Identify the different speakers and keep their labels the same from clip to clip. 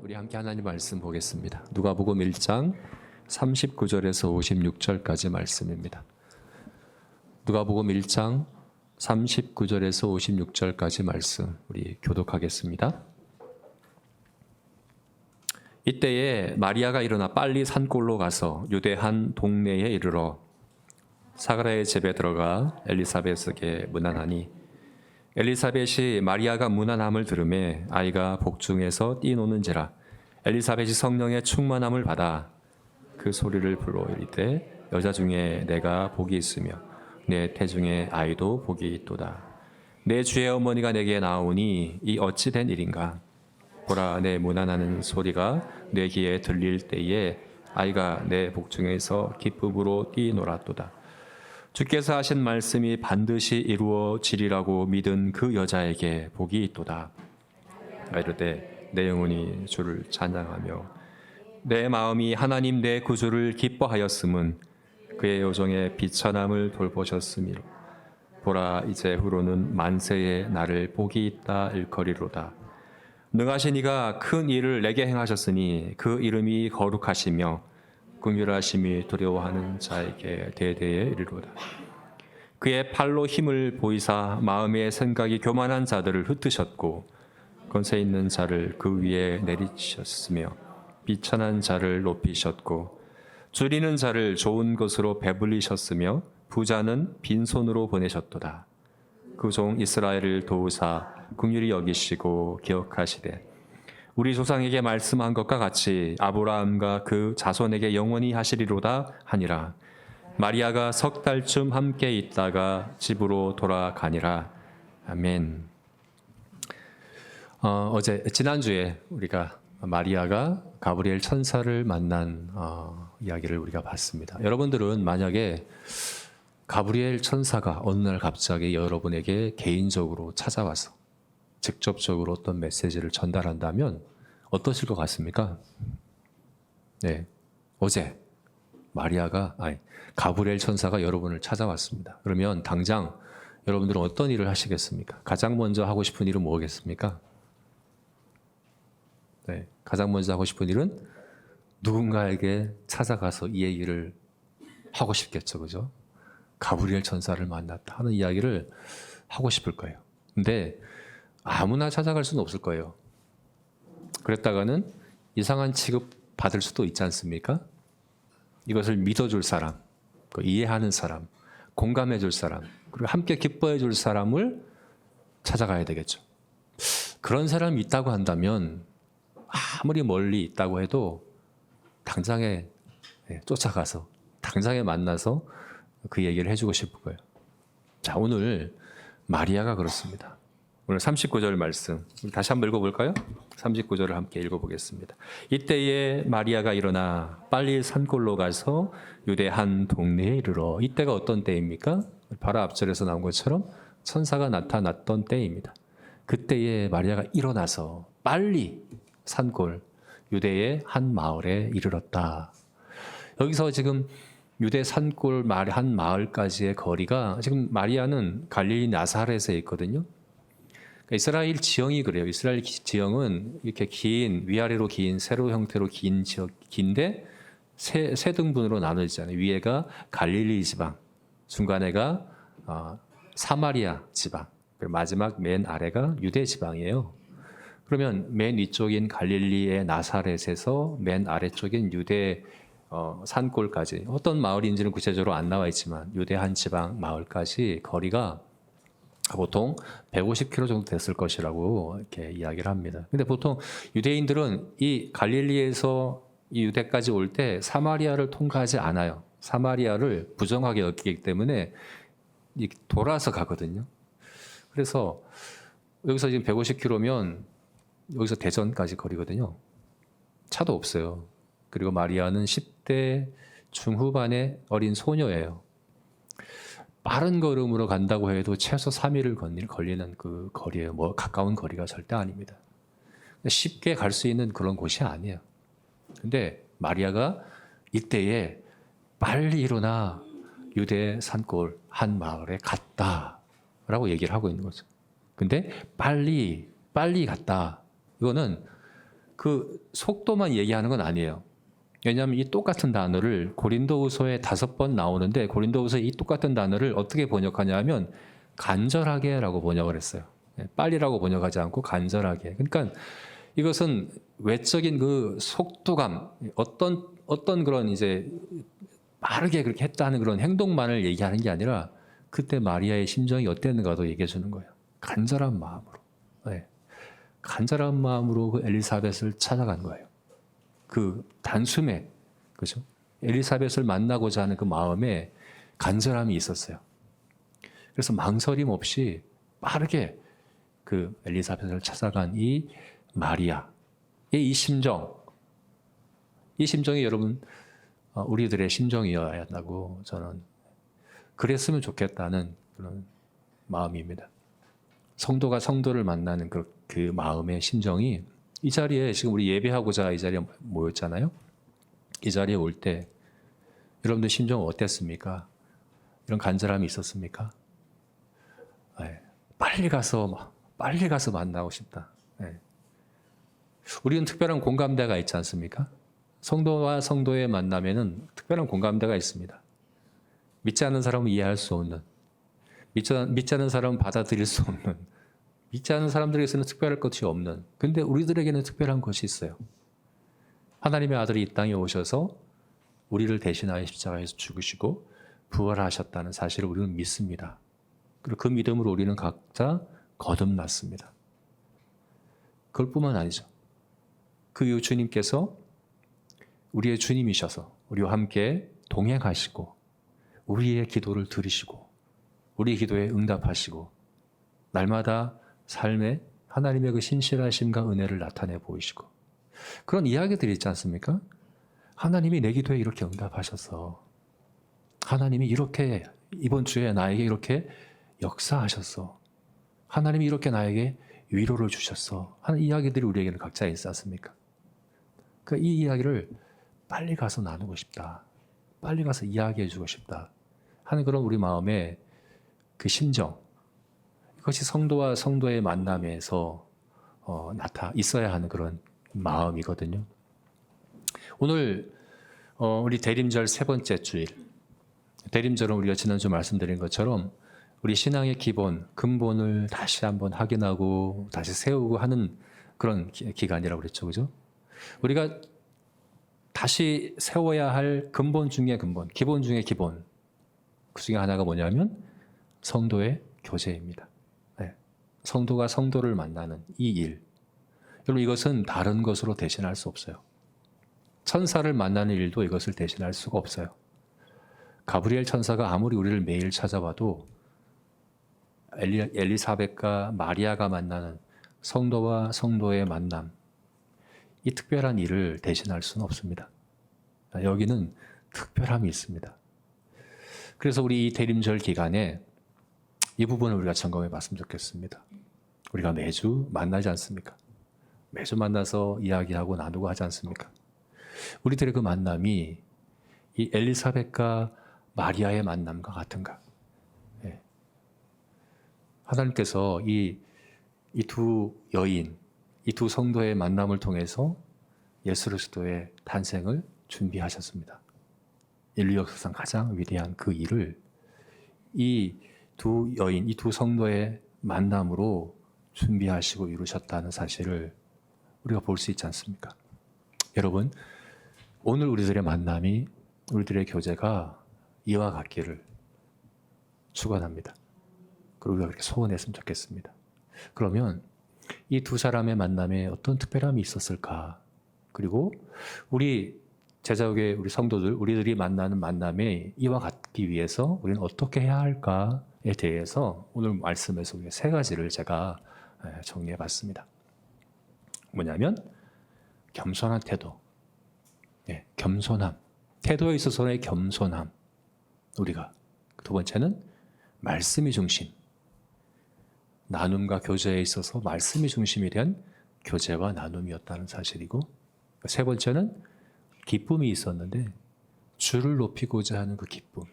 Speaker 1: 우리 함께 하나님 말씀 보겠습니다. 누가복음 1장 39절에서 56절까지 말씀입니다. 누가복음 1장 39절에서 56절까지 말씀 우리 교독하겠습니다. 이때에 마리아가 일어나 빨리 산골로 가서 유대 한 동네에 이르러 사가랴의 집에 들어가 엘리사벳에게 문안하니 엘리사벳이 마리아가 문안함을 들으매 아이가 복중에서 뛰노는지라 엘리사벳이 성령의 충만함을 받아 그 소리를 불러 이르되 여자 중에 내가 복이 있으며 내 태중에 아이도 복이 있도다. 내 주의 어머니가 내게 나오니 이 어찌 된 일인가? 보라, 내 문안하는 소리가 내 귀에 들릴 때에 아이가 내 복중에서 기쁨으로 뛰놀았도다. 주께서 하신 말씀이 반드시 이루어지리라고 믿은 그 여자에게 복이 있도다. 이르되 내 영혼이 주를 찬양하며 내 마음이 하나님 내 구주를 기뻐하였음은 그의 요정의 비천함을 돌보셨음이로 보라, 이제 후로는 만세에 나를 복이 있다 일컬이로다. 능하신 이가 큰 일을 내게 행하셨으니 그 이름이 거룩하시며 긍휼하심이 두려워하는 자에게 대대에 이르로다. 그의 팔로 힘을 보이사 마음의 생각이 교만한 자들을 흩으셨고 권세 있는 자를 그 위에 내리셨으며 비천한 자를 높이셨고 줄이는 자를 좋은 것으로 배불리셨으며 부자는 빈손으로 보내셨도다. 그 종 이스라엘을 도우사 긍휼히 여기시고 기억하시되 우리 조상에게 말씀한 것과 같이 아브라함과 그 자손에게 영원히 하시리로다 하니라. 마리아가 석 달쯤 함께 있다가 집으로 돌아가니라. 아멘. 지난주에 우리가 마리아가 가브리엘 천사를 만난 이야기를 우리가 봤습니다. 여러분들은 만약에 가브리엘 천사가 어느 날 갑자기 여러분에게 개인적으로 찾아와서 직접적으로 어떤 메시지를 전달한다면 어떠실 것 같습니까? 네, 어제 가브리엘 천사가 여러분을 찾아왔습니다. 그러면 당장 여러분들은 어떤 일을 하시겠습니까? 가장 먼저 하고 싶은 일은 뭐겠습니까? 네, 가장 먼저 하고 싶은 일은 누군가에게 찾아가서 이 얘기를 하고 싶겠죠, 그죠? 가브리엘 천사를 만났다 하는 이야기를 하고 싶을 거예요. 근데 아무나 찾아갈 수는 없을 거예요. 그랬다가는 이상한 취급 받을 수도 있지 않습니까? 이것을 믿어줄 사람, 이해하는 사람, 공감해줄 사람, 그리고 함께 기뻐해줄 사람을 찾아가야 되겠죠. 그런 사람이 있다고 한다면 아무리 멀리 있다고 해도 당장에 쫓아가서 당장에 만나서 그 얘기를 해주고 싶을 거예요. 자, 오늘 마리아가 그렇습니다. 오늘 39절 말씀 다시 한번 읽어볼까요? 39절을 함께 읽어보겠습니다. 이때에 마리아가 일어나 빨리 산골로 가서 유대 한 동네에 이르러. 이때가 어떤 때입니까? 바로 앞절에서 나온 것처럼 천사가 나타났던 때입니다. 그때에 마리아가 일어나서 빨리 산골 유대의 한 마을에 이르렀다. 여기서 지금 유대 산골 한 마을까지의 거리가 지금 마리아는 갈릴리 나사렛에 있거든요. 이스라엘 지형이 그래요. 이스라엘 지형은 이렇게 긴 위아래로 긴 세로 형태로 긴 지역 긴데 세 등분으로 나눠지잖아요. 위에가 갈릴리 지방, 중간에가 사마리아 지방, 그리고 마지막 맨 아래가 유대 지방이에요. 그러면 맨 위쪽인 갈릴리의 나사렛에서 맨 아래쪽인 유대 산골까지 어떤 마을인지는 구체적으로 안 나와 있지만 유대 한 지방 마을까지 거리가 보통 150km 정도 됐을 것이라고 이렇게 이야기를 합니다. 근데 보통 유대인들은 이 갈릴리에서 이 유대까지 올 때 사마리아를 통과하지 않아요. 사마리아를 부정하게 여기기 때문에 돌아서 가거든요. 그래서 여기서 지금 150km면 여기서 대전까지 거리거든요. 차도 없어요. 그리고 마리아는 10대 중후반의 어린 소녀예요. 빠른 걸음으로 간다고 해도 최소 3일을 걸리는 그 거리예요. 가까운 거리가 절대 아닙니다. 쉽게 갈 수 있는 그런 곳이 아니에요. 근데 마리아가 이때에 빨리 일어나 유대 산골 한 마을에 갔다라고 얘기를 하고 있는 거죠. 근데 빨리 갔다. 이거는 그 속도만 얘기하는 건 아니에요. 왜냐하면 이 똑같은 단어를 고린도후서에 5번 나오는데 고린도후서에 이 똑같은 단어를 어떻게 번역하냐 하면 간절하게라고 번역을 했어요. 빨리라고 번역하지 않고 간절하게. 그러니까 이것은 외적인 그 속도감, 어떤 그런 이제 빠르게 그렇게 했다는 그런 행동만을 얘기하는 게 아니라 그때 마리아의 심정이 어땠는가도 얘기해 주는 거예요. 간절한 마음으로. 네. 간절한 마음으로 그 엘리사벳을 찾아간 거예요. 그 단숨에, 그죠? 엘리사벳을 만나고자 하는 그 마음에 간절함이 있었어요. 그래서 망설임 없이 빠르게 그 엘리사벳을 찾아간 이 마리아의 이 심정, 이 심정이 여러분 우리들의 심정이어야 한다고 저는 그랬으면 좋겠다는 그런 마음입니다. 성도가 성도를 만나는 그 마음의 심정이 이 자리에 지금 우리 예배하고자 이 자리에 모였잖아요. 이 자리에 올 때 여러분들 심정 어땠습니까? 이런 간절함이 있었습니까? 네. 빨리 가서 만나고 싶다. 네. 우리는 특별한 공감대가 있지 않습니까? 성도와 성도의 만남에는 특별한 공감대가 있습니다. 믿지 않는 사람은 이해할 수 없는, 믿지 않는 사람은 받아들일 수 없는, 믿지 않는 사람들에게서는 특별할 것이 없는, 근데 우리들에게는 특별한 것이 있어요. 하나님의 아들이 이 땅에 오셔서 우리를 대신하여 십자가에서 죽으시고 부활하셨다는 사실을 우리는 믿습니다. 그리고 그 믿음으로 우리는 각자 거듭났습니다. 그것뿐만 아니죠. 그 이후 주님께서 우리의 주님이셔서 우리와 함께 동행하시고 우리의 기도를 들으시고 우리의 기도에 응답하시고 날마다 삶에 하나님의 그 신실하심과 은혜를 나타내 보이시고 그런 이야기들이 있지 않습니까? 하나님이 내 기도에 이렇게 응답하셔서 하나님이 이렇게 이번 주에 나에게 이렇게 역사하셨어. 하나님이 이렇게 나에게 위로를 주셨어. 하는 이야기들이 우리에게는 각자 있지 않습니까? 그러니까 이 이야기를 빨리 가서 나누고 싶다. 빨리 가서 이야기해 주고 싶다. 하는 그런 우리 마음의 그 심정. 이것이 성도와 성도의 만남에서 있어야 하는 그런 마음이거든요. 오늘 우리 대림절 3번째 주일. 대림절은 우리가 지난주 말씀드린 것처럼 우리 신앙의 기본, 근본을 다시 한번 확인하고 다시 세우고 하는 그런 기간이라고 그랬죠. 그죠? 우리가 다시 세워야 할 근본 중의 근본, 기본 중의 기본. 그 중에 하나가 뭐냐면 성도의 교제입니다. 네. 성도가 성도를 만나는 이 일. 여러분 이것은 다른 것으로 대신할 수 없어요. 천사를 만나는 일도 이것을 대신할 수가 없어요. 가브리엘 천사가 아무리 우리를 매일 찾아와도 엘리사벳과 마리아가 만나는 성도와 성도의 만남, 이 특별한 일을 대신할 수는 없습니다. 여기는 특별함이 있습니다. 그래서 우리 이 대림절 기간에 이 부분을 우리가 점검해 봤으면 좋겠습니다. 우리가 매주 만나지 않습니까? 매주 만나서 이야기하고 나누고 하지 않습니까? 우리들의 그 만남이 이 엘리사벳과 마리아의 만남과 같은가? 네. 하나님께서 이 두 여인, 이 두 성도의 만남을 통해서 예수 그리스도의 탄생을 준비하셨습니다. 인류 역사상 가장 위대한 그 일을 이 두 여인, 이 두 성도의 만남으로 준비하시고 이루셨다는 사실을 우리가 볼 수 있지 않습니까? 여러분, 오늘 우리들의 만남이, 우리들의 교제가 이와 같기를 축원합니다. 그리고 우리가 그렇게 소원했으면 좋겠습니다. 그러면 이 두 사람의 만남에 어떤 특별함이 있었을까? 그리고 우리 제자교회 우리 성도들, 우리들이 만나는 만남에 이와 같기 위해서 우리는 어떻게 해야 할까에 대해서 오늘 말씀에서 3가지를 제가 정리해 봤습니다. 뭐냐면 겸손한 태도, 겸손함, 태도에 있어서의 겸손함. 우리가 두 번째는 말씀이 중심, 나눔과 교제에 있어서 말씀이 중심이 된 교제와 나눔이었다는 사실이고, 3번째는 기쁨이 있었는데 주를 높이고자 하는 그 기쁨,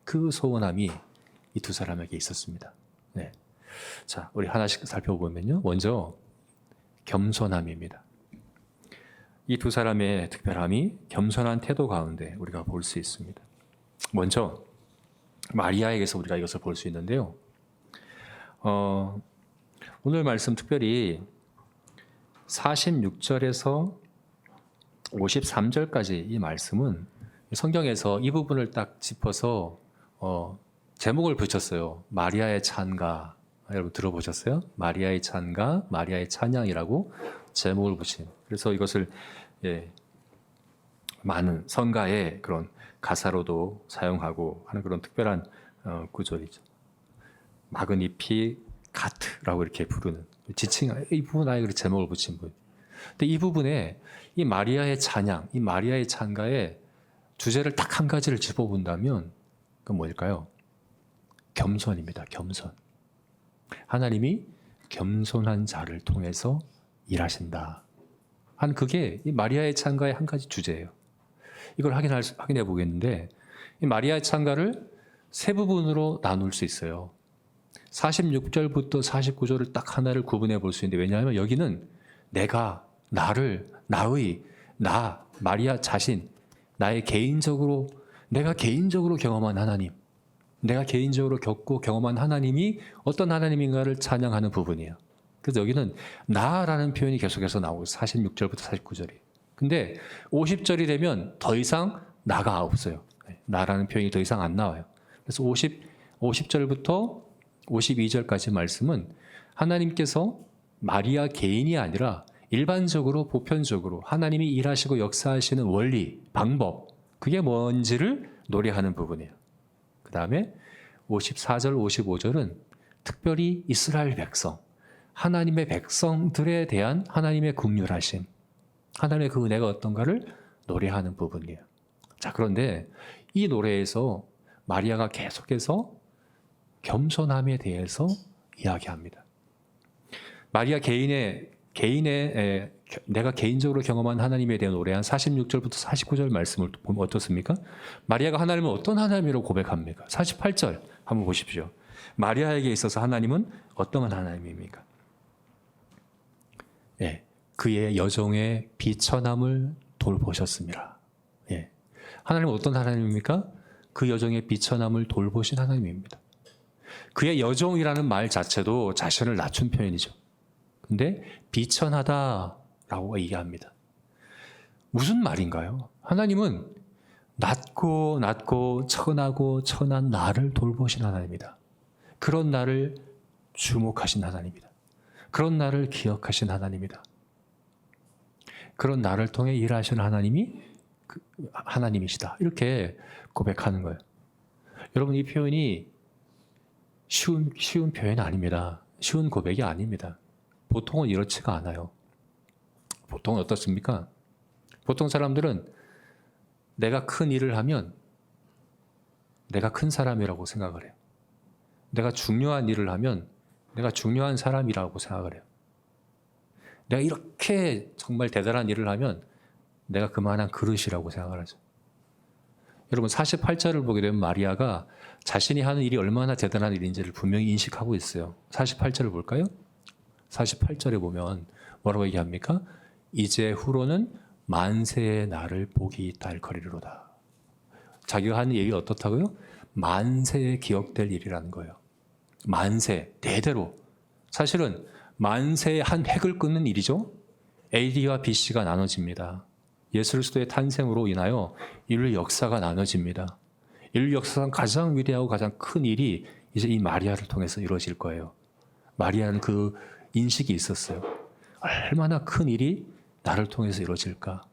Speaker 1: 그 소원함이 이 두 사람에게 있었습니다. 네. 자, 우리 하나씩 살펴보면요. 먼저 겸손함입니다. 이 두 사람의 특별함이 겸손한 태도 가운데 우리가 볼 수 있습니다. 먼저 마리아에게서 우리가 이것을 볼 수 있는데요. 오늘 말씀 특별히 46절에서 53절까지 이 말씀은 성경에서 이 부분을 딱 짚어서 제목을 붙였어요. 마리아의 찬가. 여러분 들어보셨어요? 마리아의 찬가, 마리아의 찬양이라고 제목을 붙인. 그래서 이것을 많은 성가의 그런 가사로도 사용하고 하는 그런 특별한 구절이죠. 마그니피 카트라고 이렇게 부르는 지칭, 이 부분 아예 제목을 붙인 분. 근데 이 부분에 이 마리아의 찬양, 이 마리아의 찬가의 주제를 딱 한 가지를 짚어본다면 그건 뭘까요? 겸손입니다. 겸손. 하나님이 겸손한 자를 통해서 일하신다. 한 그게 이 마리아의 찬가의 한 가지 주제예요. 이걸 확인해 보겠는데 이 마리아의 찬가를 세 부분으로 나눌 수 있어요. 46절부터 49절을 딱 하나를 구분해 볼 수 있는데 왜냐하면 여기는 나 마리아 자신, 내가 개인적으로 경험한 하나님, 내가 개인적으로 겪고 경험한 하나님이 어떤 하나님인가를 찬양하는 부분이에요. 그래서 여기는 나라는 표현이 계속해서 나오고 46절부터 49절이. 근데 50절이 되면 더 이상 나가 없어요. 나라는 표현이 더 이상 안 나와요. 그래서 50절부터 52절까지 말씀은 하나님께서 마리아 개인이 아니라 일반적으로 보편적으로 하나님이 일하시고 역사하시는 원리, 방법, 그게 뭔지를 노래하는 부분이에요. 그 다음에 54절, 55절은 특별히 이스라엘 백성, 하나님의 백성들에 대한 하나님의 긍휼하심, 하나님의 그 은혜가 어떤가를 노래하는 부분이에요. 자, 그런데 이 노래에서 마리아가 계속해서 겸손함에 대해서 이야기합니다. 마리아 개인의 내가 개인적으로 경험한 하나님에 대한 노래한 46절부터 49절 말씀을 보면 어떻습니까? 마리아가 하나님을 어떤 하나님으로 고백합니까? 48절 한번 보십시오. 마리아에게 있어서 하나님은 어떤 하나님입니까? 그의 여종의 비천함을 돌보셨습니다. 하나님은 어떤 하나님입니까? 그 여종의 비천함을 돌보신 하나님입니다. 그의 여종이라는 말 자체도 자신을 낮춘 표현이죠. 근데 비천하다라고 얘기합니다. 무슨 말인가요? 하나님은 낮고 천하고 천한 나를 돌보신 하나님이다. 그런 나를 주목하신 하나님이다. 그런 나를 기억하신 하나님이다. 그런 나를 통해 일하시는 하나님이시다. 이렇게 고백하는 거예요. 여러분, 이 표현이 쉬운 표현이 아닙니다. 쉬운 고백이 아닙니다. 보통은 이렇지가 않아요. 보통은 어떻습니까? 보통 사람들은 내가 큰 일을 하면 내가 큰 사람이라고 생각을 해요. 내가 중요한 일을 하면 내가 중요한 사람이라고 생각을 해요. 내가 이렇게 정말 대단한 일을 하면 내가 그만한 그릇이라고 생각을 하죠. 여러분 48절을 보게 되면 마리아가 자신이 하는 일이 얼마나 대단한 일인지를 분명히 인식하고 있어요. 48절을 볼까요? 48절에 보면 뭐라고 얘기합니까? 이제 후로는 만세의 날을 복이 있다 일거리로다. 자기가 하는 일이 어떻다고요? 만세에 기억될 일이라는 거예요. 만세, 대대로. 사실은 만세의 한 획을 끊는 일이죠. AD와 BC가 나눠집니다. 예수 그리스도의 탄생으로 인하여 인류 역사가 나눠집니다. 인류 역사상 가장 위대하고 가장 큰 일이 이제 이 마리아를 통해서 이루어질 거예요. 마리아는 그 인식이 있었어요. 얼마나 큰 일이 나를 통해서 이루어질까.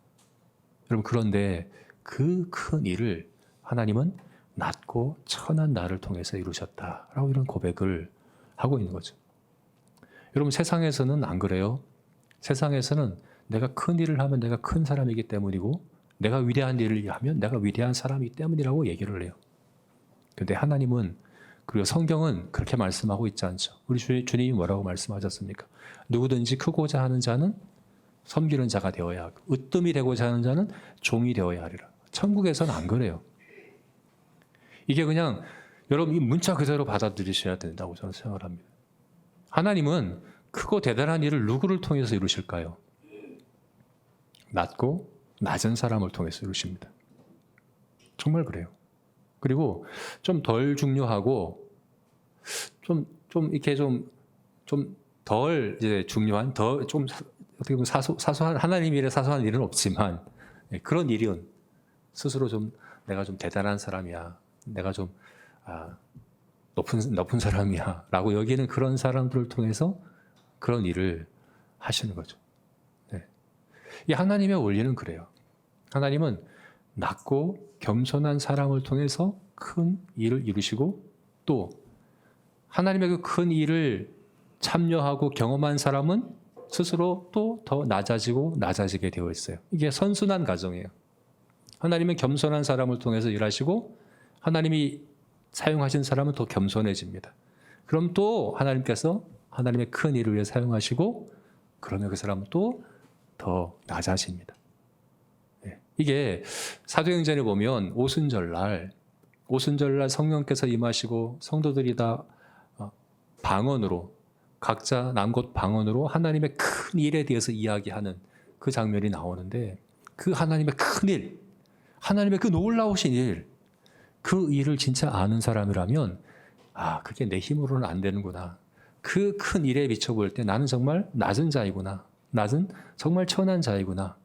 Speaker 1: 여러분, 그런데 그 큰 일을 하나님은 낮고 천한 나를 통해서 이루셨다라고 이런 고백을 하고 있는 거죠. 여러분, 세상에서는 안 그래요. 세상에서는 내가 큰 일을 하면 내가 큰 사람이기 때문이고 내가 위대한 일을 하면 내가 위대한 사람이기 때문이라고 얘기를 해요. 그런데 하나님은, 그리고 성경은 그렇게 말씀하고 있지 않죠. 우리 주님이 뭐라고 말씀하셨습니까? 누구든지 크고자 하는 자는 섬기는 자가 되어야 하고 으뜸이 되고자 하는 자는 종이 되어야 하리라. 천국에서는 안 그래요. 이게 그냥 여러분 이 문자 그대로 받아들이셔야 된다고 저는 생각을 합니다. 하나님은 크고 대단한 일을 누구를 통해서 이루실까요? 낮고 낮은 사람을 통해서 이루십니다. 정말 그래요. 그리고 좀 덜 중요하고 좀 이렇게 좀 덜 이제 중요한 좀 어떻게 보면 사소한 하나님 일에 사소한 일은 없지만 그런 일은 스스로 좀 내가 좀 대단한 사람이야, 내가 좀 높은 사람이야라고 여기는 그런 사람들을 통해서 그런 일을 하시는 거죠. 네. 이 하나님의 원리는 그래요. 하나님은 낮고 겸손한 사람을 통해서 큰 일을 이루시고 또 하나님의 그 큰 일을 참여하고 경험한 사람은 스스로 또 더 낮아지게 되어 있어요. 이게 선순환 과정이에요. 하나님은 겸손한 사람을 통해서 일하시고 하나님이 사용하신 사람은 더 겸손해집니다. 그럼 또 하나님께서 하나님의 큰 일을 위해 사용하시고 그러면 그 사람은 또 더 낮아집니다. 이게 사도행전에 보면 오순절날 성령께서 임하시고 성도들이 다 방언으로 각자 남곳 방언으로 하나님의 큰 일에 대해서 이야기하는 그 장면이 나오는데 그 하나님의 큰 일, 하나님의 그 놀라우신 일, 그 일을 진짜 아는 사람이라면 그게 내 힘으로는 안 되는구나. 그 큰 일에 비춰볼 때 나는 정말 낮은 자이구나. 낮은 정말 천한 자이구나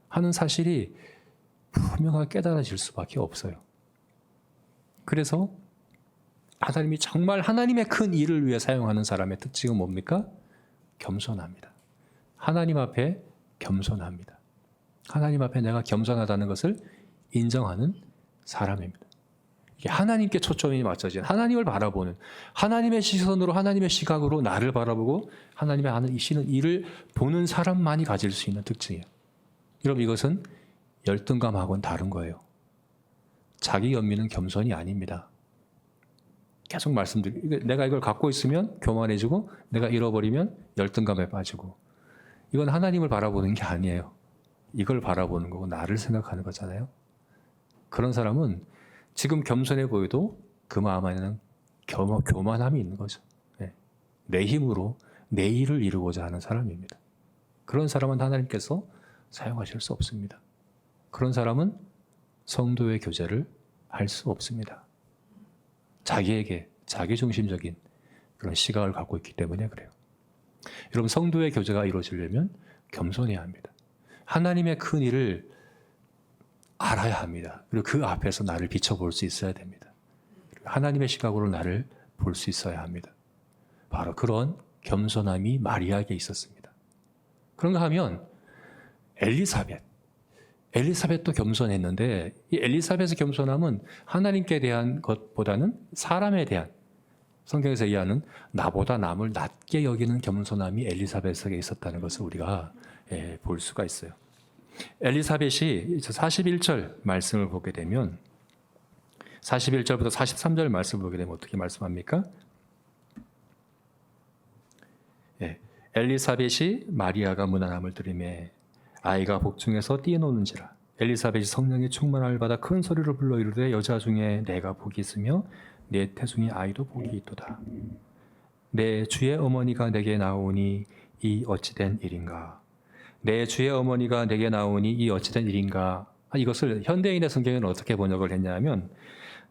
Speaker 1: 하는 사실이 분명하게 깨달아질 수밖에 없어요. 그래서 하나님이 정말 하나님의 큰 일을 위해 사용하는 사람의 특징은 뭡니까? 겸손합니다. 하나님 앞에 겸손합니다. 하나님 앞에 내가 겸손하다는 것을 인정하는 사람입니다. 이게 하나님께 초점이 맞춰진 하나님을 바라보는 하나님의 시선으로 하나님의 시각으로 나를 바라보고 하나님의 하시는 일을 보는 사람만이 가질 수 있는 특징이에요. 여러분 이것은 열등감하고는 다른 거예요. 자기 연민은 겸손이 아닙니다. 계속 말씀드리고 내가 이걸 갖고 있으면 교만해지고 내가 잃어버리면 열등감에 빠지고 이건 하나님을 바라보는 게 아니에요. 이걸 바라보는 거고 나를 생각하는 거잖아요. 그런 사람은 지금 겸손해 보여도 그 마음 안에는 교만함이 있는 거죠. 내 힘으로 내 일을 이루고자 하는 사람입니다. 그런 사람은 하나님께서 사용하실 수 없습니다. 그런 사람은 성도의 교제를 할 수 없습니다. 자기에게 자기중심적인 그런 시각을 갖고 있기 때문에 그래요. 여러분 성도의 교제가 이루어지려면 겸손해야 합니다. 하나님의 큰 일을 알아야 합니다. 그리고 그 앞에서 나를 비춰볼 수 있어야 됩니다. 하나님의 시각으로 나를 볼 수 있어야 합니다. 바로 그런 겸손함이 마리아에게 있었습니다. 그런가 하면 엘리사벳도 겸손했는데 이 엘리사벳의 겸손함은 하나님께 대한 것보다는 사람에 대한 성경에서 이해하는 나보다 남을 낮게 여기는 겸손함이 엘리사벳에게 있었다는 것을 우리가 볼 수가 있어요. 엘리사벳이 41절 말씀을 보게 되면 41절부터 43절 말씀을 보게 되면 어떻게 말씀합니까? 엘리사벳이 마리아가 무난함을 들이매 아이가 복중에서 뛰어노는지라. 엘리사벳이 성령의 충만함을 받아 큰 소리로 불러 이르되 여자 중에 내가 복이 있으며 내 태중의 아이도 복이 있도다. 내 주의 어머니가 내게 나오니 이 어찌된 일인가. 내 주의 어머니가 내게 나오니 이 어찌된 일인가. 이것을 현대인의 성경에는 어떻게 번역을 했냐면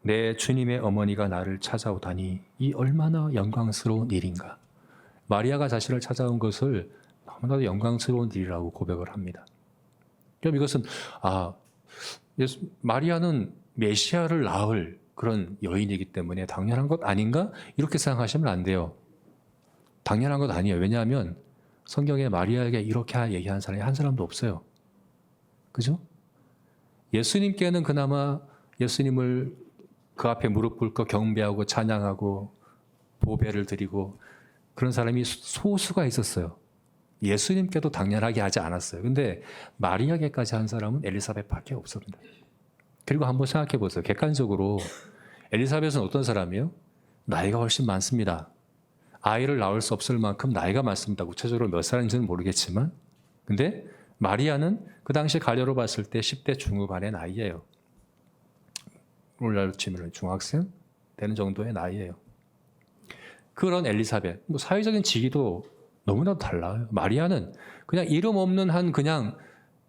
Speaker 1: 내 주님의 어머니가 나를 찾아오다니 이 얼마나 영광스러운 일인가. 마리아가 자신을 찾아온 것을 너무나도 영광스러운 일이라고 고백을 합니다. 그럼 이것은 마리아는 메시아를 낳을 그런 여인이기 때문에 당연한 것 아닌가? 이렇게 생각하시면 안 돼요. 당연한 것 아니에요. 왜냐하면 성경에 마리아에게 이렇게 얘기한 사람이 한 사람도 없어요. 그죠? 예수님께는 그나마 예수님을 그 앞에 무릎 꿇고 경배하고 찬양하고 보배를 드리고 그런 사람이 소수가 있었어요. 예수님께도 당연하게 하지 않았어요. 근데 마리아에게까지 한 사람은 엘리사벳밖에 없습니다. 그리고 한번 생각해 보세요. 객관적으로 엘리사벳은 어떤 사람이에요? 나이가 훨씬 많습니다. 아이를 낳을 수 없을 만큼 나이가 많습니다. 구체적으로 몇 살인지는 모르겠지만 근데 마리아는 그 당시 가려로 봤을 때 10대 중후반의 나이예요. 오늘날로 치면 중학생 되는 정도의 나이예요. 그런 엘리사벳, 사회적인 지위도 너무나도 달라요. 마리아는 그냥 이름 없는 한 그냥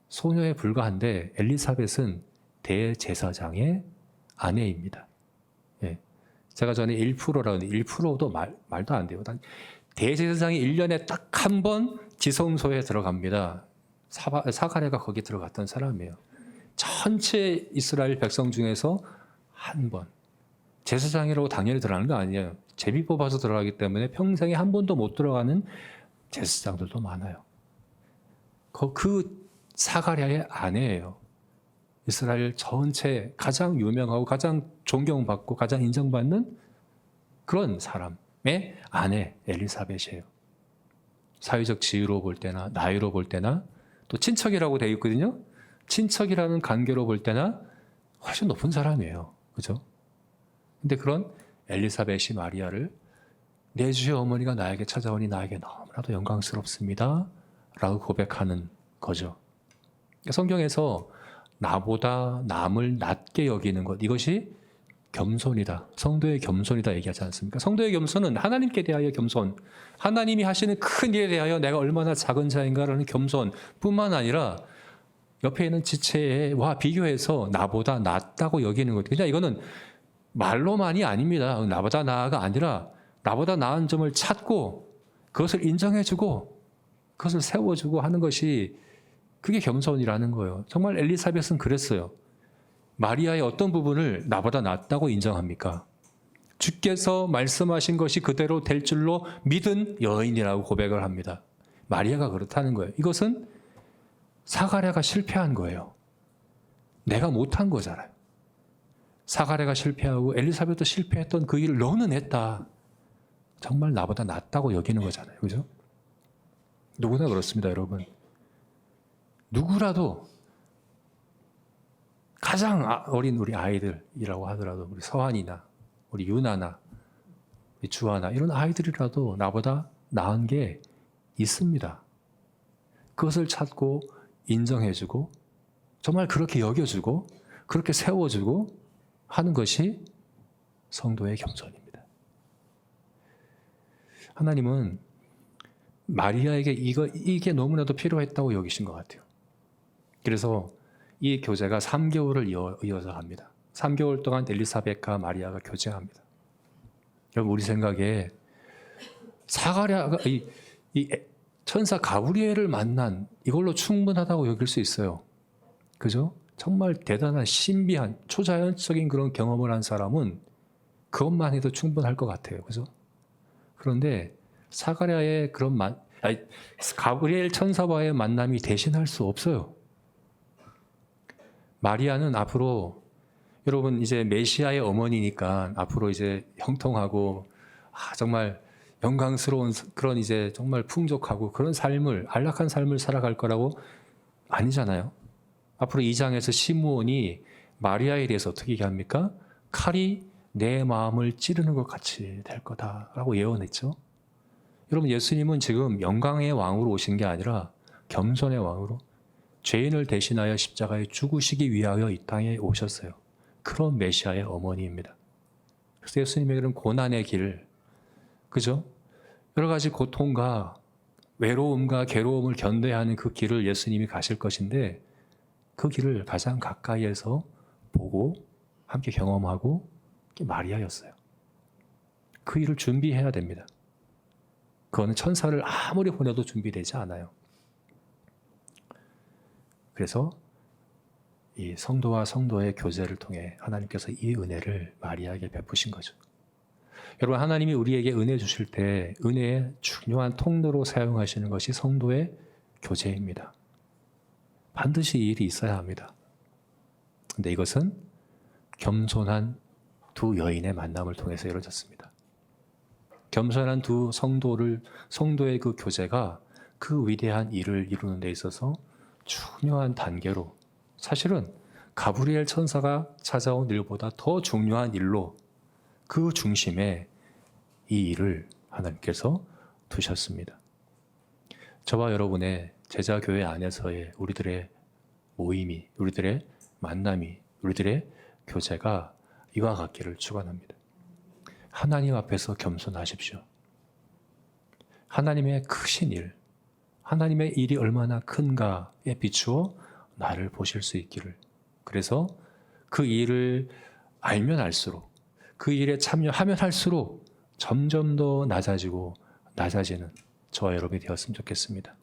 Speaker 1: 소녀에 불과한데 엘리사벳은 대제사장의 아내입니다. 예. 제가 전에 1%라고 했는데 1%도 말도 안 돼요. 대제사장이 1년에 딱 한 번 지성소에 들어갑니다. 사가랴가 거기 들어갔던 사람이에요. 전체 이스라엘 백성 중에서 한 번. 제사장이라고 당연히 들어가는 거 아니에요. 제비 뽑아서 들어가기 때문에 평생에 한 번도 못 들어가는 제사장들도 많아요. 그 사가랴의 아내예요. 이스라엘 전체 가장 유명하고 가장 존경받고 가장 인정받는 그런 사람의 아내 엘리사벳이에요. 사회적 지위로 볼 때나 나이로 볼 때나 또 친척이라고 되어 있거든요. 친척이라는 관계로 볼 때나 훨씬 높은 사람이에요. 그죠? 근데 그런 엘리사벳이 마리아를 내 주의 어머니가 나에게 찾아오니 나에게 너무나도 영광스럽습니다. 라고 고백하는 거죠. 성경에서 나보다 남을 낮게 여기는 것, 이것이 겸손이다. 성도의 겸손이다 얘기하지 않습니까? 성도의 겸손은 하나님께 대하여 겸손, 하나님이 하시는 큰 일에 대하여 내가 얼마나 작은 자인가라는 겸손뿐만 아니라 옆에 있는 지체와 비교해서 나보다 낫다고 여기는 것. 그냥 이거는 말로만이 아닙니다. 나보다 나아가 아니라 나보다 나은 점을 찾고 그것을 인정해주고 그것을 세워주고 하는 것이 그게 겸손이라는 거예요. 정말 엘리사벳은 그랬어요. 마리아의 어떤 부분을 나보다 낫다고 인정합니까? 주께서 말씀하신 것이 그대로 될 줄로 믿은 여인이라고 고백을 합니다. 마리아가 그렇다는 거예요. 이것은 사가랴가 실패한 거예요. 내가 못한 거잖아요. 사가랴가 실패하고 엘리사벳도 실패했던 그 일을 너는 했다. 정말 나보다 낫다고 여기는 거잖아요. 그죠? 누구나 그렇습니다, 여러분. 누구라도 가장 어린 우리 아이들이라고 하더라도 우리 서한이나 우리 유나나 우리 주하나 이런 아이들이라도 나보다 나은 게 있습니다. 그것을 찾고 인정해주고 정말 그렇게 여겨주고 그렇게 세워주고 하는 것이 성도의 겸손입니다. 하나님은 마리아에게 이게 너무나도 필요했다고 여기신 것 같아요. 그래서 이 교제가 3개월을 이어서 합니다. 3개월 동안 엘리사벳과 마리아가 교제합니다. 여러분 우리 생각에 사가랴가 이 천사 가브리엘을 만난 이걸로 충분하다고 여길 수 있어요. 그죠? 정말 대단한 신비한 초자연적인 그런 경험을 한 사람은 그것만 해도 충분할 것 같아요. 그죠? 그런데 사가랴의 그런 가브리엘 천사와의 만남이 대신할 수 없어요. 마리아는 앞으로 여러분 이제 메시아의 어머니니까 앞으로 이제 형통하고 정말 영광스러운 그런 이제 정말 풍족하고 그런 삶을 안락한 삶을 살아갈 거라고 아니잖아요. 앞으로 2장에서 시므온이 마리아에 대해서 어떻게 얘기합니까? 칼이 내 마음을 찌르는 것 같이 될 거다라고 예언했죠. 여러분 예수님은 지금 영광의 왕으로 오신 게 아니라 겸손의 왕으로 죄인을 대신하여 십자가에 죽으시기 위하여 이 땅에 오셨어요. 그런 메시아의 어머니입니다. 그래서 예수님에게는 고난의 길, 그죠? 여러 가지 고통과 외로움과 괴로움을 견뎌야 하는 그 길을 예수님이 가실 것인데 그 길을 가장 가까이에서 보고 함께 경험하고 마리아였어요. 그 일을 준비해야 됩니다. 그거는 천사를 아무리 보내도 준비되지 않아요. 그래서 이 성도와 성도의 교제를 통해 하나님께서 이 은혜를 마리아에게 베푸신 거죠. 여러분 하나님이 우리에게 은혜 주실 때 은혜의 중요한 통로로 사용하시는 것이 성도의 교제입니다. 반드시 이 일이 있어야 합니다. 그런데 이것은 겸손한 두 여인의 만남을 통해서 이루어졌습니다. 겸손한 두 성도의 그 교제가 그 위대한 일을 이루는 데 있어서 중요한 단계로 사실은 가브리엘 천사가 찾아온 일보다 더 중요한 일로 그 중심에 이 일을 하나님께서 두셨습니다. 저와 여러분의 제자교회 안에서의 우리들의 모임이, 우리들의 만남이, 우리들의 교제가 이와 같기를 축원합니다. 하나님 앞에서 겸손하십시오. 하나님의 크신 일, 하나님의 일이 얼마나 큰가에 비추어 나를 보실 수 있기를. 그래서 그 일을 알면 알수록, 그 일에 참여하면 할수록 점점 더 낮아지고 낮아지는 저와 여러분이 되었으면 좋겠습니다.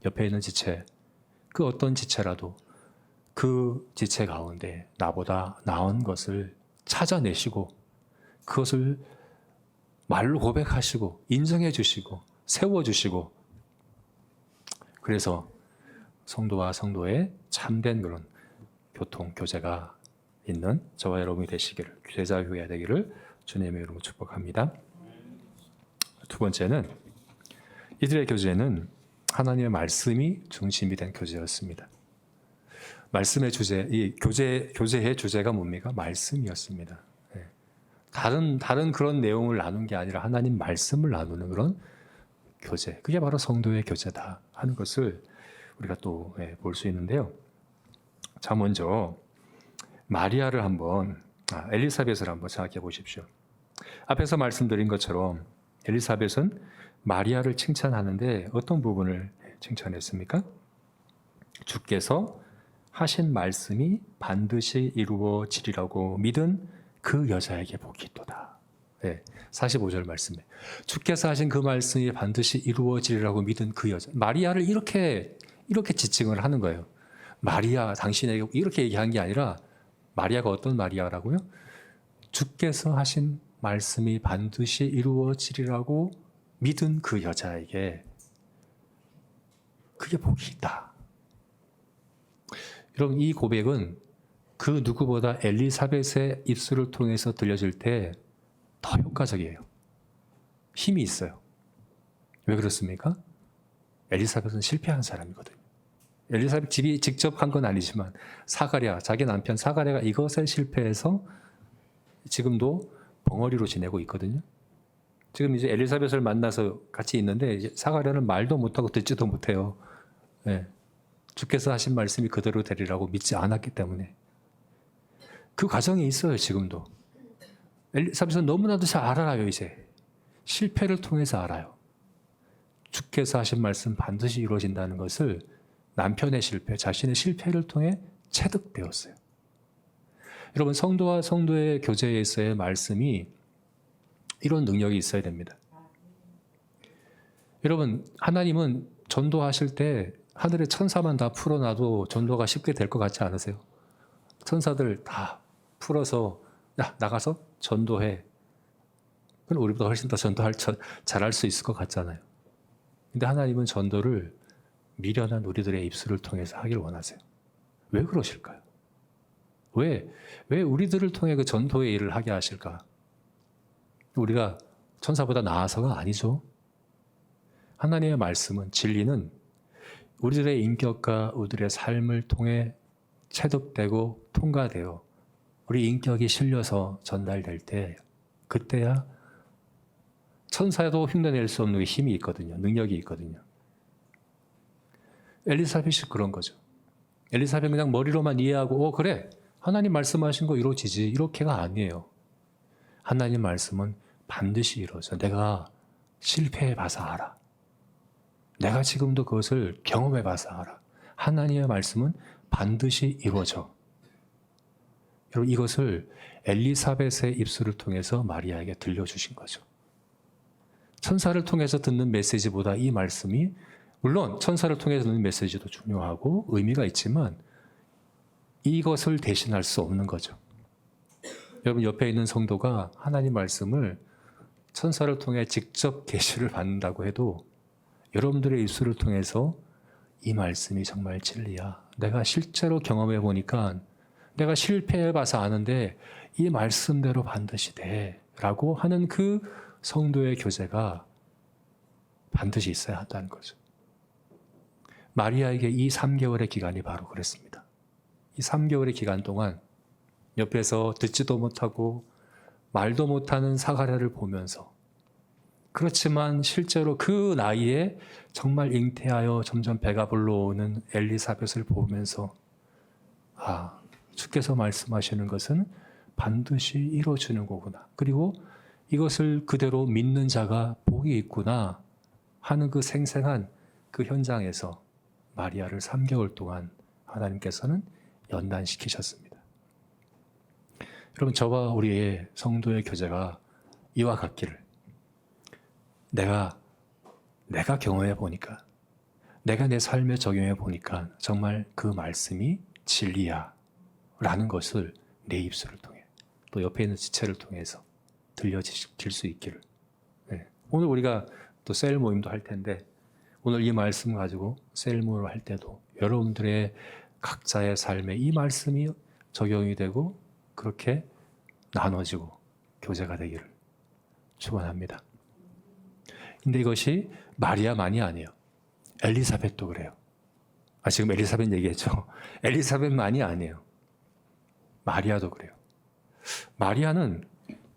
Speaker 1: 옆에 있는 지체, 그 어떤 지체라도 그 지체 가운데 나보다 나은 것을 찾아내시고 그것을 말로 고백하시고 인정해 주시고 세워 주시고, 그래서 성도와 성도의 참된 그런 교통, 교제가 있는 저와 여러분이 되시기를, 제자교회가 되기를 주님의 이름으로 축복합니다. 두 번째는, 이들의 교제는 하나님의 말씀이 중심이 된 교제였습니다. 말씀의 주제, 이 교제의 주제가 뭡니까? 말씀이었습니다. 다른 그런 내용을 나눈 게 아니라 하나님 말씀을 나누는 그런 교제, 그게 바로 성도의 교제다 하는 것을 우리가 또 볼 수 있는데요. 자, 먼저 마리아를 한번, 엘리사벳을 한번 생각해 보십시오. 앞에서 말씀드린 것처럼 엘리사벳은 마리아를 칭찬하는데 어떤 부분을 칭찬했습니까? 주께서 하신 말씀이 반드시 이루어지리라고 믿은 그 여자에게 복이 있도다. 45절 말씀에 주께서 하신 그 말씀이 반드시 이루어지리라고 믿은 그 여자, 마리아를 이렇게 지칭을 하는 거예요. 마리아, 당신에게 이렇게 얘기한 게 아니라, 마리아가 어떤 마리아라고요? 주께서 하신 말씀이 반드시 이루어지리라고 믿은 그 여자에게 그게 복이 있다. 여러분, 이 고백은 그 누구보다 엘리사벳의 입술을 통해서 들려질 때 더 효과적이에요. 힘이 있어요. 왜 그렇습니까? 엘리사벳은 실패한 사람이거든요. 엘리사벳 집이 직접 한 건 아니지만 사가랴, 자기 남편 사가랴가 이것에 실패해서 지금도 벙어리로 지내고 있거든요. 지금 이제 엘리사벳을 만나서 같이 있는데 이제 사가랴는 말도 못하고 듣지도 못해요. 주께서 하신 말씀이 그대로 되리라고 믿지 않았기 때문에. 그 과정이 있어요, 지금도. 엘리사벳은 너무나도 잘 알아요, 이제. 실패를 통해서 알아요. 주께서 하신 말씀 반드시 이루어진다는 것을 남편의 실패, 자신의 실패를 통해 체득되었어요. 여러분, 성도와 성도의 교제에 있어야 말씀이 이런 능력이 있어야 됩니다. 여러분, 하나님은 전도하실 때 하늘의 천사만 다 풀어놔도 전도가 쉽게 될 것 같지 않으세요? 천사들 다 풀어서 야, 나가서 전도해. 그럼 우리보다 훨씬 더 잘할 수 있을 것 같잖아요. 근데 하나님은 전도를 미련한 우리들의 입술을 통해서 하길 원하세요. 왜 그러실까요? 왜 우리들을 통해 그 전도의 일을 하게 하실까? 우리가 천사보다 나아서가 아니죠. 하나님의 말씀은, 진리는 우리들의 인격과 우리들의 삶을 통해 체득되고 통과되어 우리 인격이 실려서 전달될 때, 그때야 천사도 흉내낼 수 없는 힘이 있거든요. 능력이 있거든요. 엘리사벳이 그런 거죠. 엘리사벳 그냥 머리로만 이해하고 그래, 하나님 말씀하신 거 이루어지지, 이렇게가 아니에요. 하나님 말씀은 반드시 이루어져. 내가 실패해봐서 알아. 내가 지금도 그것을 경험해봐서 알아. 하나님의 말씀은 반드시 이루어져. 여러분, 이것을 엘리사벳의 입술을 통해서 마리아에게 들려주신 거죠. 천사를 통해서 듣는 메시지보다 이 말씀이, 물론 천사를 통해서 듣는 메시지도 중요하고 의미가 있지만 이것을 대신할 수 없는 거죠. 여러분, 옆에 있는 성도가 하나님 말씀을 천사를 통해 직접 계시를 받는다고 해도 여러분들의 입술을 통해서 이 말씀이 정말 진리야, 내가 실제로 경험해 보니까 내가 실패해봐서 아는데 이 말씀대로 반드시 돼 라고 하는 그 성도의 교제가 반드시 있어야 한다는 거죠. 마리아에게 이 3개월의 기간이 바로 그랬습니다. 이 3개월의 기간 동안 옆에서 듣지도 못하고 말도 못하는 사가랴를 보면서, 그렇지만 실제로 그 나이에 정말 잉태하여 점점 배가 불러오는 엘리사벳을 보면서 주께서 말씀하시는 것은 반드시 이루어지는 거구나. 그리고 이것을 그대로 믿는 자가 복이 있구나 하는 그 생생한 그 현장에서 마리아를 3개월 동안 하나님께서는 연단시키셨습니다. 여러분, 저와 우리의 성도의 교제가 이와 같기를. 내가 경험해 보니까, 내가 내 삶에 적용해 보니까 정말 그 말씀이 진리야 라는 것을 내 입술을 통해, 또 옆에 있는 지체를 통해서 들려질 수 있기를. 네. 오늘 우리가 또 셀 모임도 할 텐데, 오늘 이 말씀 가지고 셀 모임을 할 때도 여러분들의 각자의 삶에 이 말씀이 적용이 되고 그렇게 나눠지고 교제가 되기를 축원합니다. 근데 이것이 마리아만이 아니에요. 엘리사벳도 그래요. 지금 엘리사벳 얘기했죠. 엘리사벳만이 아니에요. 마리아도 그래요. 마리아는,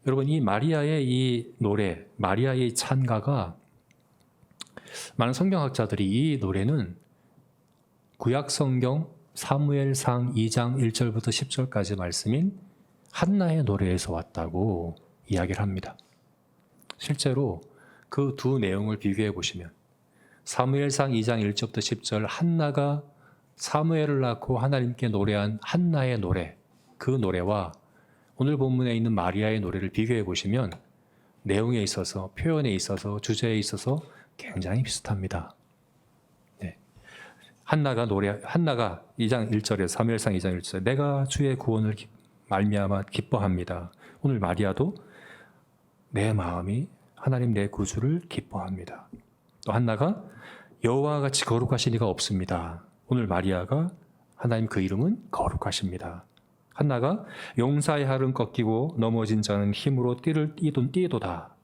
Speaker 1: 여러분, 이 마리아의 이 노래, 마리아의 찬가가, 많은 성경학자들이 이 노래는 구약 성경 사무엘상 2장 1절부터 10절까지 말씀인 한나의 노래에서 왔다고 이야기를 합니다. 실제로 그 두 내용을 비교해 보시면 사무엘상 2장 1절부터 10절 한나가 사무엘을 낳고 하나님께 노래한 한나의 노래, 그 노래와 오늘 본문에 있는 마리아의 노래를 비교해 보시면 내용에 있어서, 표현에 있어서, 주제에 있어서 굉장히 비슷합니다. 네. 한나가 2장 1절에, 사무엘상 2장 1절에 내가 주의 구원을 말미암아 기뻐합니다. 오늘 마리아도 내 마음이 하나님 내 구주를 기뻐합니다. 또 한나가 여호와와 같이 거룩하신 이가 없습니다. 오늘 마리아가 하나님 그 이름은 거룩하십니다. 한나가 용사의 할은 꺾이고 넘어진 자는 힘으로 띠를 띠도다.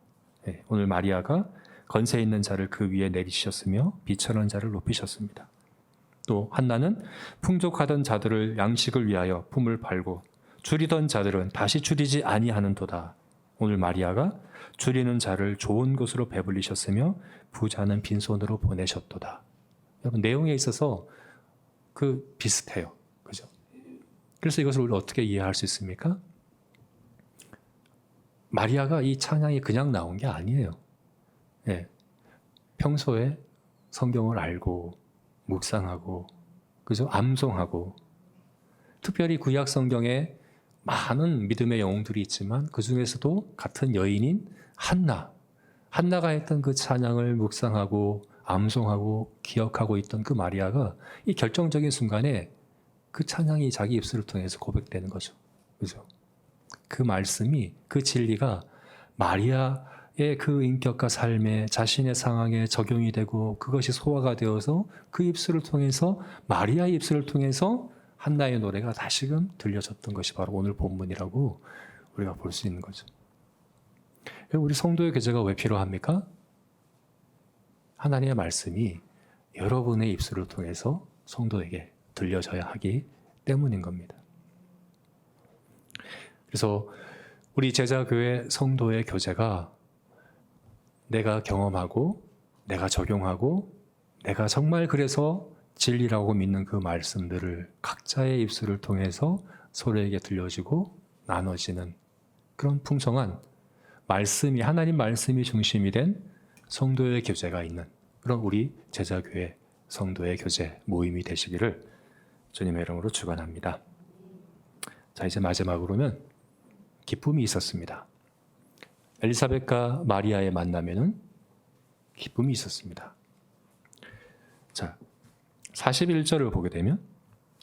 Speaker 1: 네, 오늘 마리아가 건세 있는 자를 그 위에 내리셨으며 비천한 자를 높이셨습니다. 또 한나는 풍족하던 자들을 양식을 위하여 품을 팔고 줄이던 자들은 다시 줄이지 아니하는도다. 오늘 마리아가 줄이는 자를 좋은 곳으로 배불리셨으며 부자는 빈손으로 보내셨도다. 여러분, 내용에 있어서 비슷해요. 그죠? 그래서 이것을 우리가 어떻게 이해할 수 있습니까? 마리아가 이 찬양이 그냥 나온 게 아니에요. 네. 평소에 성경을 알고 묵상하고, 그죠? 암송하고, 특별히 구약 성경에 많은 믿음의 영웅들이 있지만 그 중에서도 같은 여인인 한나가 했던 그 찬양을 묵상하고 암송하고 기억하고 있던 그 마리아가 이 결정적인 순간에 그 찬양이 자기 입술을 통해서 고백되는 거죠. 그죠? 그 말씀이, 그 진리가 마리아의 그 인격과 삶에, 자신의 상황에 적용이 되고 그것이 소화가 되어서 그 입술을 통해서, 마리아의 입술을 통해서 한나의 노래가 다시금 들려졌던 것이 바로 오늘 본문이라고 우리가 볼 수 있는 거죠. 우리 성도의 교제가 왜 필요합니까? 하나님의 말씀이 여러분의 입술을 통해서 성도에게 들려져야 하기 때문인 겁니다. 그래서 우리 제자교회 성도의 교제가 내가 경험하고, 내가 적용하고, 내가 정말 그래서 진리라고 믿는 그 말씀들을 각자의 입술을 통해서 서로에게 들려지고 나눠지는 그런 풍성한 말씀이, 하나님 말씀이 중심이 된 성도의 교제가 있는 그런 우리 제자교회 성도의 교제 모임이 되시기를 주님의 이름으로 축원합니다. 자, 이제 마지막으로는 기쁨이 있었습니다. 엘리사벳과 마리아의 만남에는 기쁨이 있었습니다. 자, 41절을 보게 되면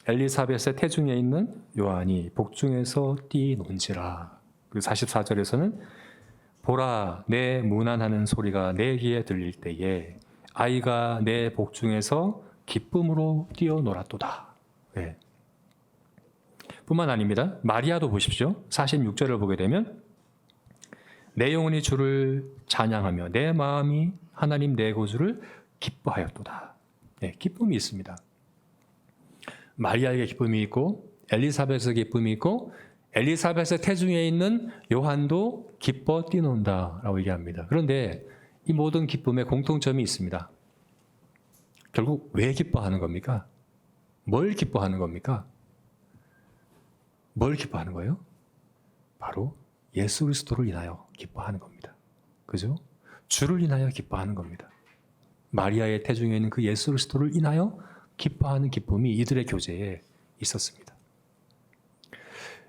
Speaker 1: 엘리사벳의 태중에 있는 요한이 복중에서 뛰논지라. 그리고 44절에서는 보라, 내 문안하는 소리가 내 귀에 들릴 때에 아이가 내 복중에서 기쁨으로 뛰어놀았도다. 네. 뿐만 아닙니다. 마리아도 보십시오. 46절을 보게 되면 내 영혼이 주를 찬양하며 내 마음이 하나님 내 구주를 기뻐하였도다. 네, 기쁨이 있습니다. 마리아에게 기쁨이 있고 엘리사벳의 기쁨이 있고 엘리사벳의 태중에 있는 요한도 기뻐 뛰논다라고 얘기합니다. 그런데 이 모든 기쁨에 공통점이 있습니다. 결국 왜 기뻐하는 겁니까? 뭘 기뻐하는 겁니까? 뭘 기뻐하는 거예요? 바로 예수 그리스도를 인하여 기뻐하는 겁니다. 그죠? 주를 인하여 기뻐하는 겁니다. 마리아의 태중에 있는 그 예수 그리스도를 인하여 기뻐하는 기쁨이 이들의 교제에 있었습니다.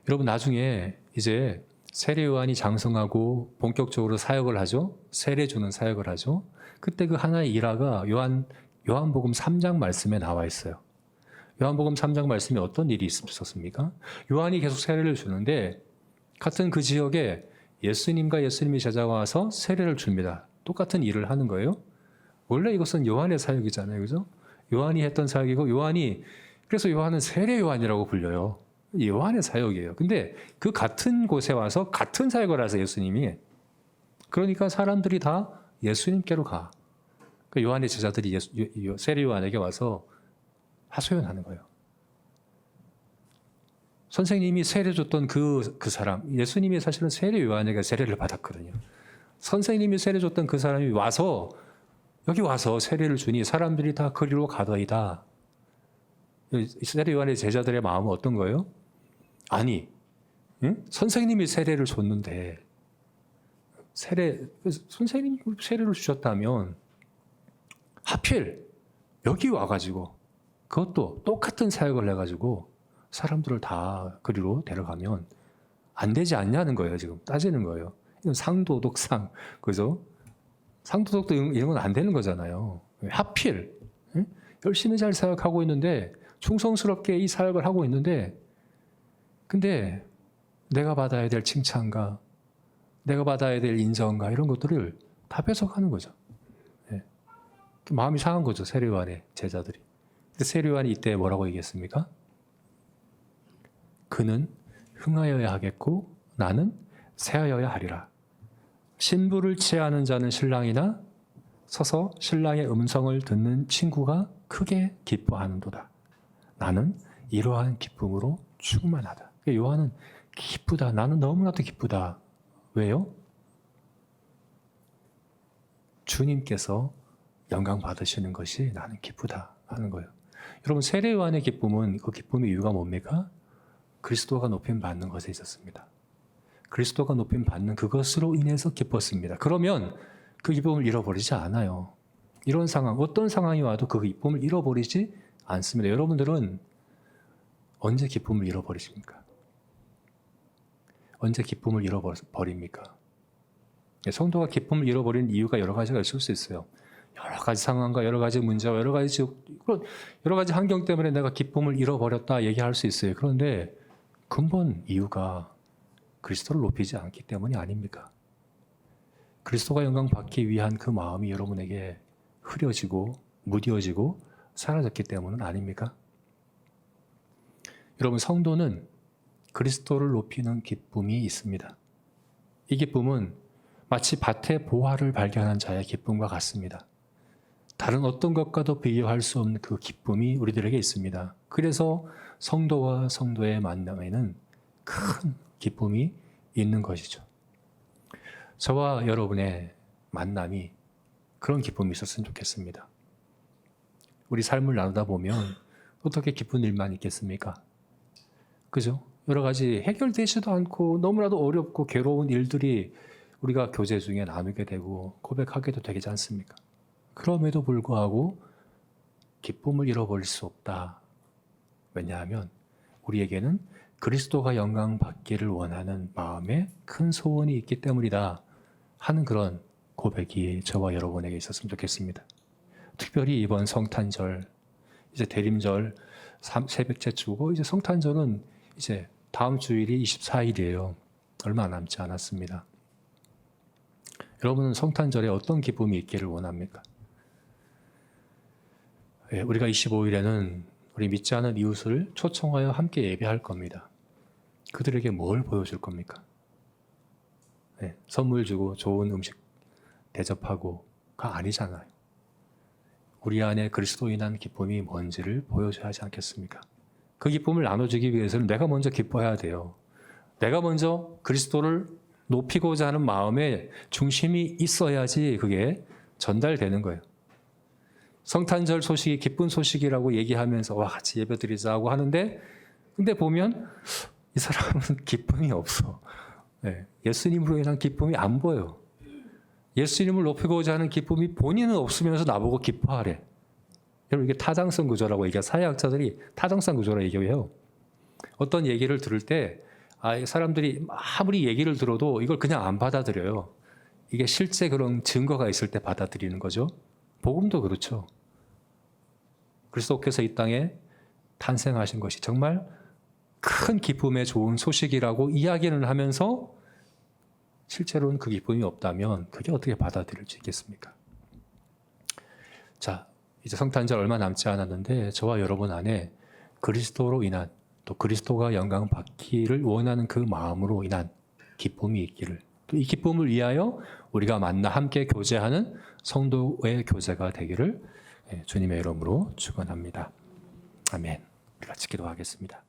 Speaker 1: 여러분, 나중에 이제 세례 요한이 장성하고 본격적으로 사역을 하죠. 세례 주는 사역을 하죠. 그때 그 하나의 일화가 요한복음 3장 말씀에 나와 있어요. 요한복음 3장 말씀에 어떤 일이 있었습니까? 요한이 계속 세례를 주는데 같은 그 지역에 예수님과 예수님의 제자가 와서 세례를 줍니다. 똑같은 일을 하는 거예요. 원래 이것은 요한의 사역이잖아요. 그죠? 요한이 했던 사역이고 그래서 요한은 세례 요한이라고 불려요. 요한의 사역이에요. 근데 그 같은 곳에 와서 같은 사역을 하세요, 예수님이. 그러니까 사람들이 다 예수님께로 가. 그 요한의 제자들이 세례 요한에게 와서 하소연하는 거예요. 선생님이 세례 줬던 그 사람, 예수님이 사실은 세례 요한에게 세례를 받았거든요. 선생님이 세례 줬던 그 사람이 여기 와서 세례를 주니 사람들이 다 그리로 가더이다. 세례 요한의 제자들의 마음은 어떤 거예요? 아니, 응? 선생님이 세례를 줬는데 선생님이 세례를 주셨다면 하필 여기 와가지고 그것도 똑같은 사역을 해가지고 사람들을 다 그리로 데려가면 안 되지 않냐는 거예요. 지금 따지는 거예요. 이건 상도덕상, 그죠? 상도덕도 이런 건 안 되는 거잖아요. 하필 응? 열심히 잘 사역하고 있는데 충성스럽게 이 사역을 하고 있는데 근데 내가 받아야 될 칭찬과 내가 받아야 될 인정과 이런 것들을 다 뺏어가는 거죠. 네. 마음이 상한 거죠. 세례 요한의 제자들이. 근데 세례 요한이 이때 뭐라고 얘기했습니까? 그는 흥하여야 하겠고 나는 새하여야 하리라. 신부를 취하는 자는 신랑이나 서서 신랑의 음성을 듣는 친구가 크게 기뻐하는도다. 나는 이러한 기쁨으로 충만하다. 요한은 기쁘다. 나는 너무나도 기쁘다. 왜요? 주님께서 영광 받으시는 것이 나는 기쁘다 하는 거예요. 여러분, 세례 요한의 기쁨은 그 기쁨의 이유가 뭡니까? 그리스도가 높임 받는 것에 있었습니다. 그리스도가 높임 받는 그것으로 인해서 기뻤습니다. 그러면 그 기쁨을 잃어버리지 않아요. 이런 상황, 어떤 상황이 와도 그 기쁨을 잃어버리지 않습니다. 여러분들은 언제 기쁨을 잃어버리십니까? 언제 기쁨을 잃어버립니까? 성도가 기쁨을 잃어버리는 이유가 여러 가지가 있을 수 있어요. 여러 가지 상황과 여러 가지 문제와 여러 가지 환경 때문에 내가 기쁨을 잃어버렸다 얘기할 수 있어요. 그런데 근본 이유가 그리스도를 높이지 않기 때문이 아닙니까? 그리스도가 영광 받기 위한 그 마음이 여러분에게 흐려지고 무뎌지고 사라졌기 때문은 아닙니까? 여러분, 성도는 그리스도를 높이는 기쁨이 있습니다. 이 기쁨은 마치 밭에 보화를 발견한 자의 기쁨과 같습니다. 다른 어떤 것과도 비교할 수 없는 그 기쁨이 우리들에게 있습니다. 그래서 성도와 성도의 만남에는 큰 기쁨이 있는 것이죠. 저와 여러분의 만남이 그런 기쁨이 있었으면 좋겠습니다. 우리 삶을 나누다 보면 어떻게 기쁜 일만 있겠습니까? 그죠? 여러 가지 해결되지도 않고 너무나도 어렵고 괴로운 일들이 우리가 교제 중에 나누게 되고 고백하게도 되지 않습니까? 그럼에도 불구하고 기쁨을 잃어버릴 수 없다. 왜냐하면 우리에게는 그리스도가 영광 받기를 원하는 마음에 큰 소원이 있기 때문이다 하는 그런 고백이 저와 여러분에게 있었으면 좋겠습니다. 특별히 이번 성탄절, 이제 대림절 새벽째 주고 이제 성탄절은 이제 다음 주일이 24일이에요. 얼마 남지 않았습니다. 여러분은 성탄절에 어떤 기쁨이 있기를 원합니까? 우리가 25일에는 우리 믿지 않은 이웃을 초청하여 함께 예배할 겁니다. 그들에게 뭘 보여줄 겁니까? 선물 주고 좋은 음식 대접하고가 아니잖아요. 우리 안에 그리스도인한 기쁨이 뭔지를 보여줘야 하지 않겠습니까? 그 기쁨을 나눠주기 위해서는 내가 먼저 기뻐해야 돼요. 내가 먼저 그리스도를 높이고자 하는 마음의 중심이 있어야지 그게 전달되는 거예요. 성탄절 소식이 기쁜 소식이라고 얘기하면서 와 같이 예배드리자고 하는데 근데 보면 이 사람은 기쁨이 없어. 예수님으로 인한 기쁨이 안 보여. 예수님을 높이고자 하는 기쁨이 본인은 없으면서 나보고 기뻐하래. 여러분 이게 타당성 구조라고 얘기해요. 사회학자들이 타당성 구조라고 얘기해요. 어떤 얘기를 들을 때 사람들이 아무리 얘기를 들어도 이걸 그냥 안 받아들여요. 이게 실제 그런 증거가 있을 때 받아들이는 거죠. 복음도 그렇죠. 그리스도께서 이 땅에 탄생하신 것이 정말 큰 기쁨의 좋은 소식이라고 이야기를 하면서 실제로는 그 기쁨이 없다면 그게 어떻게 받아들일 수 있겠습니까? 자, 이제 성탄절 얼마 남지 않았는데 저와 여러분 안에 그리스도로 인한 또 그리스도가 영광 받기를 원하는 그 마음으로 인한 기쁨이 있기를, 또 이 기쁨을 위하여 우리가 만나 함께 교제하는 성도의 교제가 되기를 주님의 이름으로 축원합니다. 아멘. 우리 같이 기도하겠습니다.